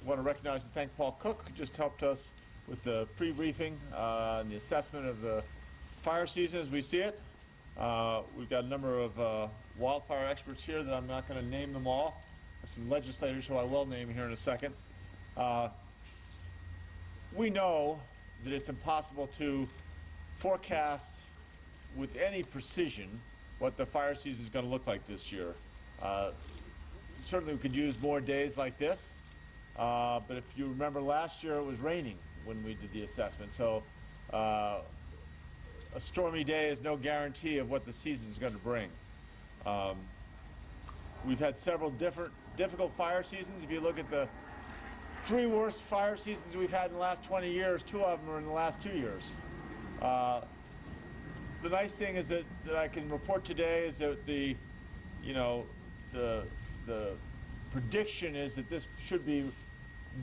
want to recognize and thank Paul Cook, who just helped us with the pre-briefing and the assessment of the fire season as we see it. We've got a number of wildfire experts here that I'm not going to name them all. There's some legislators who I will name here in a second. We know that it's impossible to forecast with any precision what the fire season is going to look like this year. Certainly we could use more days like this, but if you remember last year it was raining when we did the assessment, so a stormy day is no guarantee of what the season is going to bring. We've had several difficult fire seasons. If you look at the 3 worst fire seasons we've had in the last 20 years, 2 of them are in the last 2 years. The nice thing is that I can report today is that the prediction is that this should be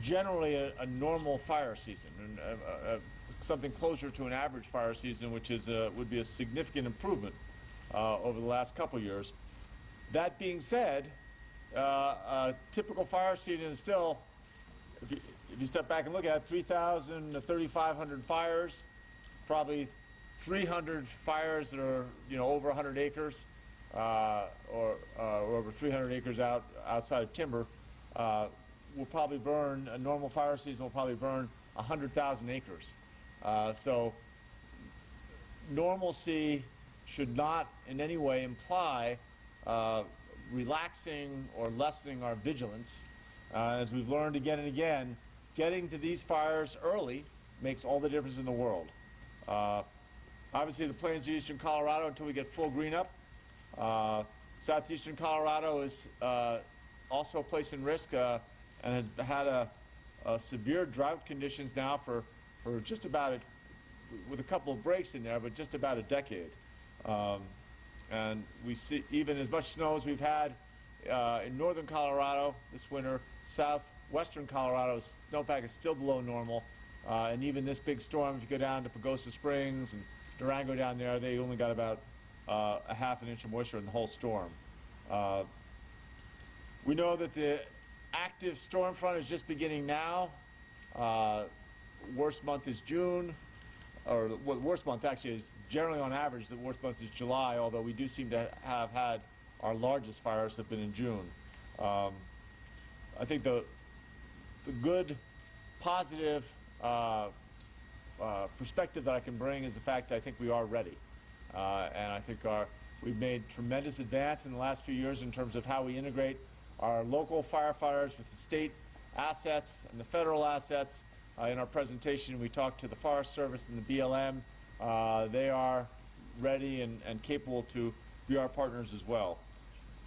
generally a normal fire season, and something closer to an average fire season, which is would be a significant improvement over the last couple years. That being said, a typical fire season is still, if you step back and look at it, 3,000 to 3,500 fires, probably 300 fires that are over 100 acres or over 300 acres outside of timber will probably burn. A normal fire season will probably burn 100,000 acres. So normalcy should not in any way imply relaxing or lessening our vigilance. As we've learned again and again, getting to these fires early makes all the difference in the world. Obviously the plains of eastern Colorado, until we get full green up. Southeastern Colorado is also a place in risk and has had a severe drought conditions now for just about, with a couple of breaks in there, but just about a decade. And we see even as much snow as we've had in northern Colorado this winter, southwestern Colorado's snowpack is still below normal. And even this big storm, if you go down to Pagosa Springs and Durango down there, they only got about a half an inch of moisture in the whole storm. We know that the active storm front is just beginning now. Worst month is June, or the worst month actually is generally on average, the worst month is July, although we do seem to have had our largest fires have been in June. I think the good, positive perspective that I can bring is the fact that I think we are ready. And I think we've made tremendous advance in the last few years in terms of how we integrate our local firefighters with the state assets and the federal assets. In our presentation, we talked to the Forest Service and the BLM. They are ready and capable to be our partners as well.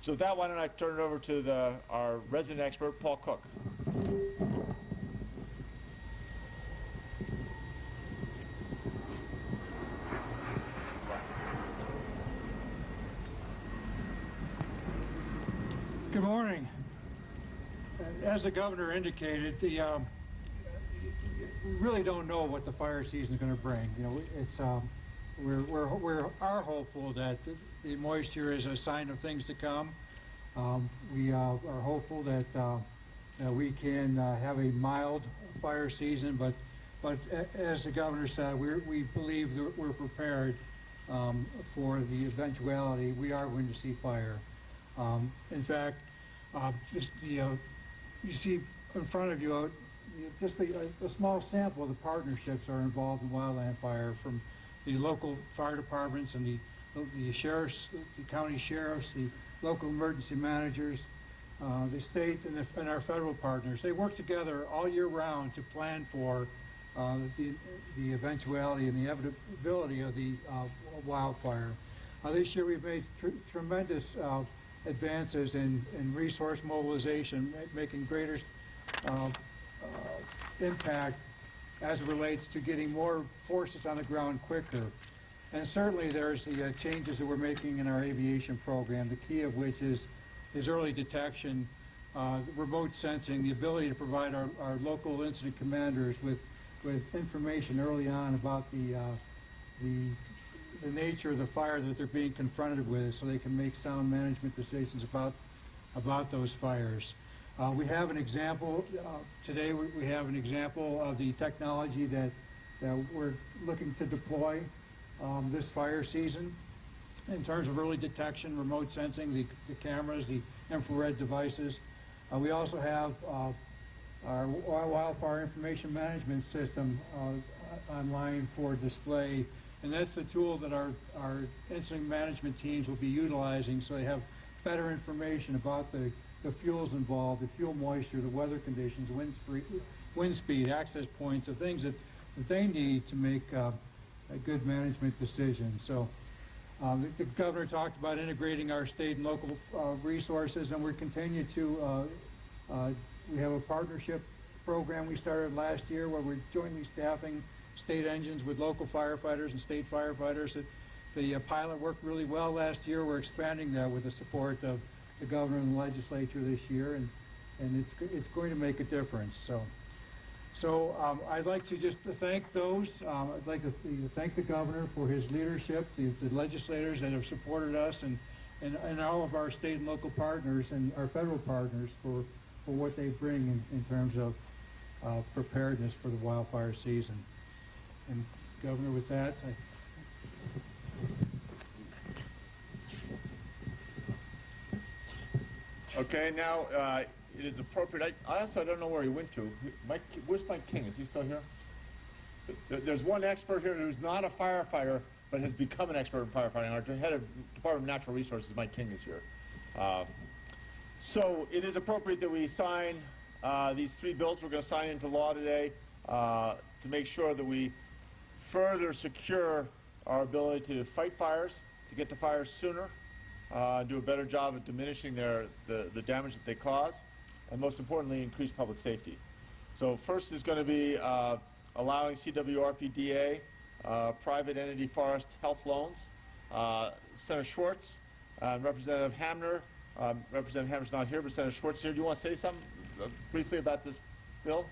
So with that, why don't I turn it over to our resident expert, Paul Cook. Good morning. As the governor indicated, we really don't know what the fire season is going to bring. It's we are hopeful that the moisture is a sign of things to come. We are hopeful that we can have a mild fire season, but as the governor said, we believe that we're prepared for the eventuality. We are going to see fire. In fact, you see in front of you just a small sample of the partnerships are involved in wildland fire, from the local fire departments and the sheriffs, the county sheriffs, the local emergency managers, the state and our federal partners. They work together all year round to plan for the eventuality and the inevitability of the wildfire. This year we've made tremendous advances in resource mobilization, making greater impact as it relates to getting more forces on the ground quicker. And certainly there's the changes that we're making in our aviation program, the key of which is early detection, remote sensing, the ability to provide our local incident commanders with information early on about the nature of the fire that they're being confronted with, so they can make sound management decisions about those fires. We have an example, today we have an example of the technology that we're looking to deploy this fire season in terms of early detection, remote sensing, the cameras, the infrared devices. We also have our wildfire information management system online for display, and that's the tool that our incident management teams will be utilizing, so they have better information about the fuels involved, the fuel moisture, the weather conditions, wind speed, access points, the things that they need to make a good management decision. So the governor talked about integrating our state and local resources, and we continue to, we have a partnership program we started last year where we're jointly staffing state engines with local firefighters and state firefighters. The pilot worked really well last year. We're expanding that with the support of the governor and the legislature this year, and it's going to make a difference. So I'd like to just thank those. I'd like to thank the governor for his leadership, the legislators that have supported us, and all of our state and local partners and our federal partners for what they bring in terms of preparedness for the wildfire season. And Governor, with that, Okay, now it is appropriate. I also don't know where he went to. Where's Mike King? Is he still here? There's one expert here who's not a firefighter, but has become an expert in firefighting. Our head of Department of Natural Resources, Mike King, is here. So it is appropriate that we sign these three bills we're going to sign into law today to make sure that we further secure our ability to fight fires, to get to fires sooner, do a better job of diminishing the damage that they cause, and most importantly, increase public safety. So first is going to be allowing CWRPDA, private entity forest health loans. Senator Schwartz, Representative Hamner. Representative Hamner's not here, but Senator Schwartz is here. Do you want to say something briefly about this bill?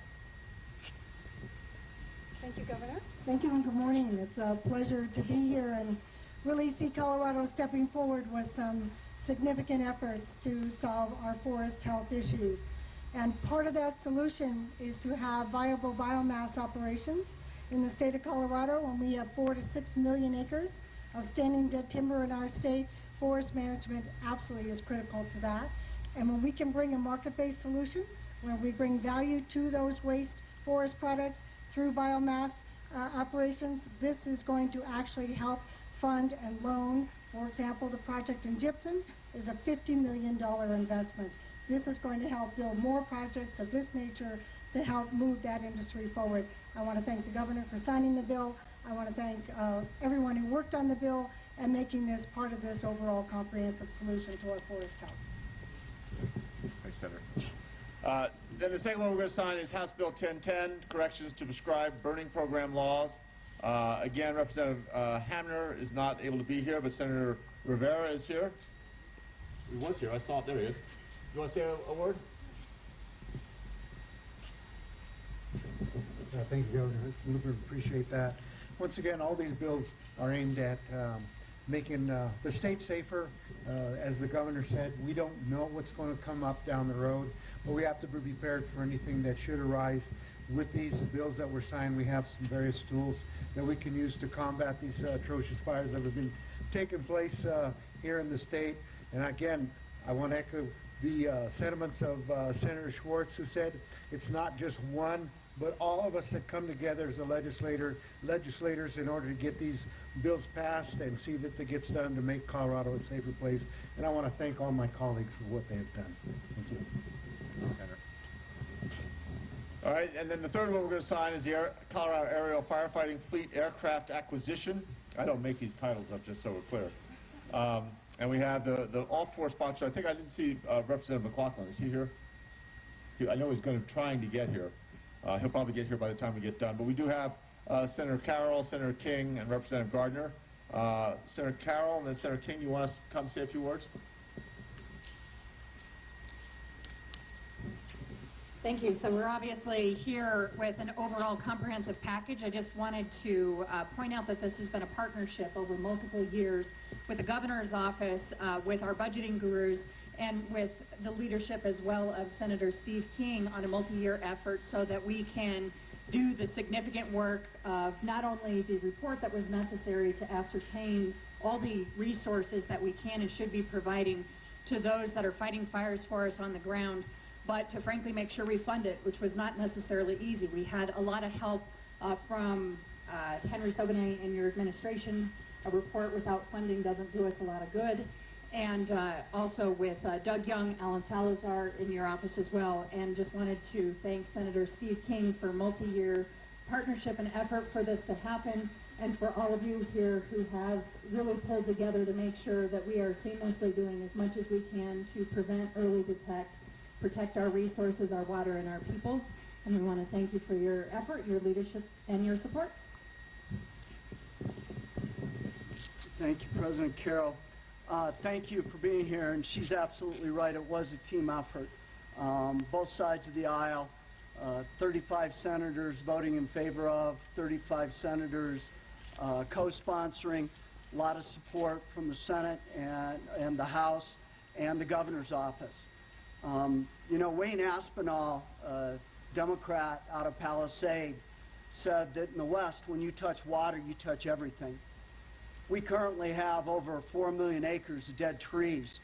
Thank you, Governor. Thank you and good morning. It's a pleasure to be here and really see Colorado stepping forward with some significant efforts to solve our forest health issues. And part of that solution is to have viable biomass operations in the state of Colorado. When we have 4 to 6 million acres of standing dead timber in our state, forest management absolutely is critical to that. And when we can bring a market-based solution, when we bring value to those waste forest products through biomass operations, this is going to actually help fund and loan. For example, the project in Gypsum is a $50 million investment. This is going to help build more projects of this nature to help move that industry forward. I want to thank the governor for signing the bill. I want to thank everyone who worked on the bill and making this part of this overall comprehensive solution to our forest health. Thanks, Senator. Then the second one we're going to sign is House Bill 1010, corrections to prescribed burning program laws. Again, Representative Hamner is not able to be here, but Senator Rivera is here. He was here. I saw it. There he is. You want to say a word? Thank you, Governor Hickenlooper. Appreciate that. Once again, all these bills are aimed at making the state safer. As the governor said, we don't know what's going to come up down the road, but we have to be prepared for anything that should arise. With these bills that we're signing, we have some various tools that we can use to combat these atrocious fires that have been taking place here in the state. And again, I want to echo the sentiments of Senator Schwartz, who said it's not just one, but all of us that come together as a legislators in order to get these bills passed and see that it gets done to make Colorado a safer place. And I want to thank all my colleagues for what they have done. Thank you. Thank you, Senator. All right, and then the third one we're going to sign is the Colorado Aerial Firefighting Fleet Aircraft Acquisition. I don't make these titles up, just so we're clear. And we have the all four sponsors. I think I didn't see Representative McLaughlin. Is he here? I know he's going to trying to get here. He'll probably get here by the time we get done. But we do have Senator Carroll, Senator King, and Representative Gardner. Senator Carroll and then Senator King, you want us to come say a few words? Thank you. So we're obviously here with an overall comprehensive package. I just wanted to point out that this has been a partnership over multiple years with the governor's office, with our budgeting gurus, and with the leadership as well of Senator Steve King on a multi-year effort so that we can do the significant work of not only the report that was necessary to ascertain all the resources that we can and should be providing to those that are fighting fires for us on the ground, but to frankly make sure we fund it, which was not necessarily easy. We had a lot of help from Henry Soganay and your administration. A report without funding doesn't do us a lot of good. And also with Doug Young, Alan Salazar in your office as well. And just wanted to thank Senator Steve King for multi-year partnership and effort for this to happen, and for all of you here who have really pulled together to make sure that we are seamlessly doing as much as we can to prevent, early detect, protect our resources, our water, and our people. And we want to thank you for your effort, your leadership, and your support. Thank you, President Carroll. Thank you for being here, and she's absolutely right. It was a team effort. Both sides of the aisle, 35 senators voting in favor of, 35 senators co-sponsoring, a lot of support from the Senate and the House and the governor's office. You know, Wayne Aspinall, Democrat out of Palisade, said that in the West, when you touch water, you touch everything. We currently have over 4 million acres of dead trees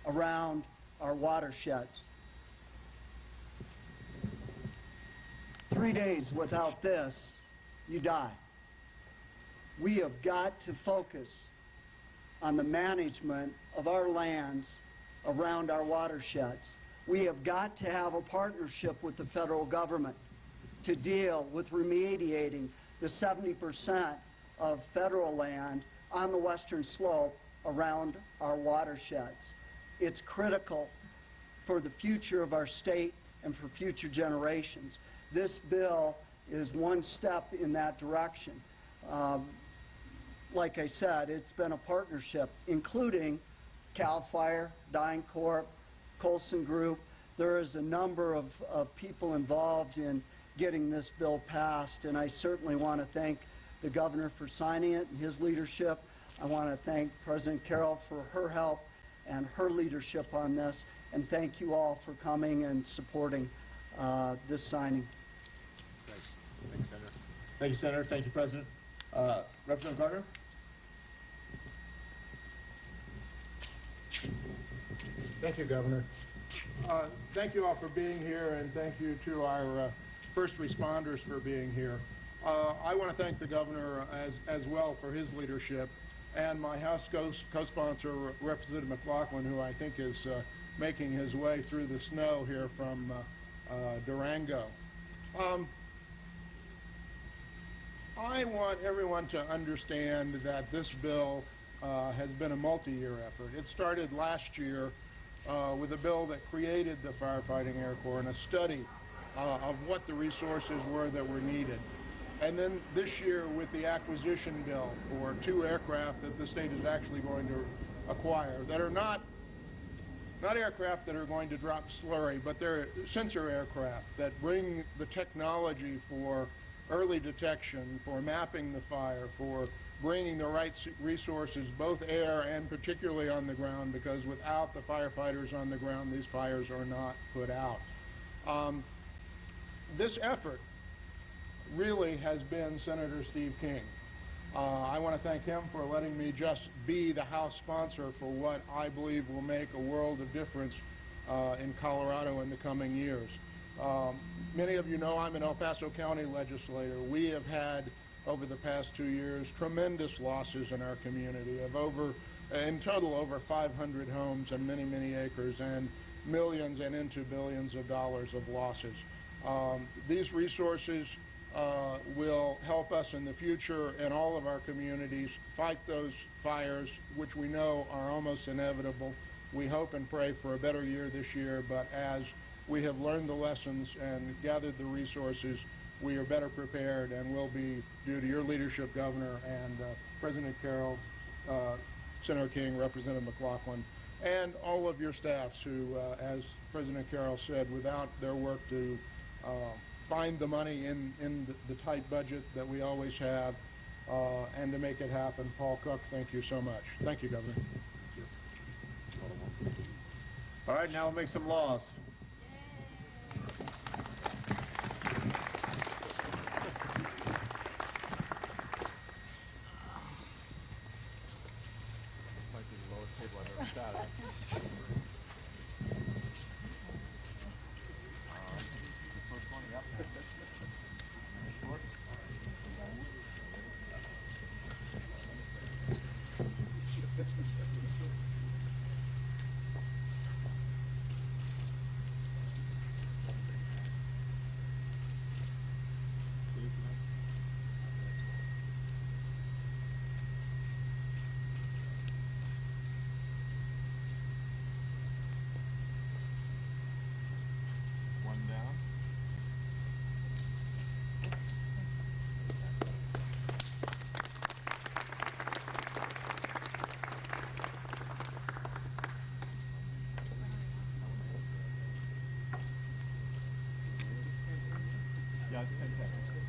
around our watersheds. 3 days without this, you die. We have got to focus on the management of our lands around our watersheds. We have got to have a partnership with the federal government to deal with remediating the 70% of federal land on the western slope around our watersheds. It's critical for the future of our state and for future generations. This bill is one step in that direction. Like I said, it's been a partnership, including CAL FIRE, DynCorp, Colson Group. There is a number of people involved in getting this bill passed, and I certainly want to thank the governor for signing it and his leadership. I want to thank President Carroll for her help and her leadership on this, and thank you all for coming and supporting this signing. Thanks. Thanks, Senator. Thank you, Senator. Thank you, President. Representative Gardner? Thank you, Governor. Thank you all for being here, and thank you to our first responders for being here. I want to thank the governor as well for his leadership, and my House co-sponsor, Representative McLaughlin, who I think is making his way through the snow here from Durango. I want everyone to understand that this bill has been a multi-year effort. It started last year with a bill that created the Firefighting Air Corps and a study of what the resources were that were needed. And then this year with the acquisition bill for 2 aircraft that the state is actually going to acquire that are not aircraft that are going to drop slurry, but they're sensor aircraft that bring the technology for early detection, for mapping the fire, for bringing the right resources, both air and particularly on the ground, because without the firefighters on the ground, these fires are not put out. This effort really has been Senator Steve King. I want to thank him for letting me just be the House sponsor for what I believe will make a world of difference in Colorado in the coming years. Many of you know I'm an El Paso County legislator. We have had, over the past 2 years, tremendous losses in our community of in total over 500 homes and many, many acres, and millions and into billions of dollars of losses. These resources will help us in the future in all of our communities fight those fires, which we know are almost inevitable. We hope and pray for a better year this year, but as we have learned the lessons and gathered the resources, we are better prepared and will be, due to your leadership, Governor, and President Carroll, Senator King, Representative McLaughlin, and all of your staffs who, as President Carroll said, without their work to find the money in the tight budget that we always have, and to make it happen. Paul Cook, thank you so much. Thank you, Governor. All right, now we'll make some laws. Might be the lowest table I've ever sat at. The first one, yep. Shorts. One down. Yeah, it's 10 seconds.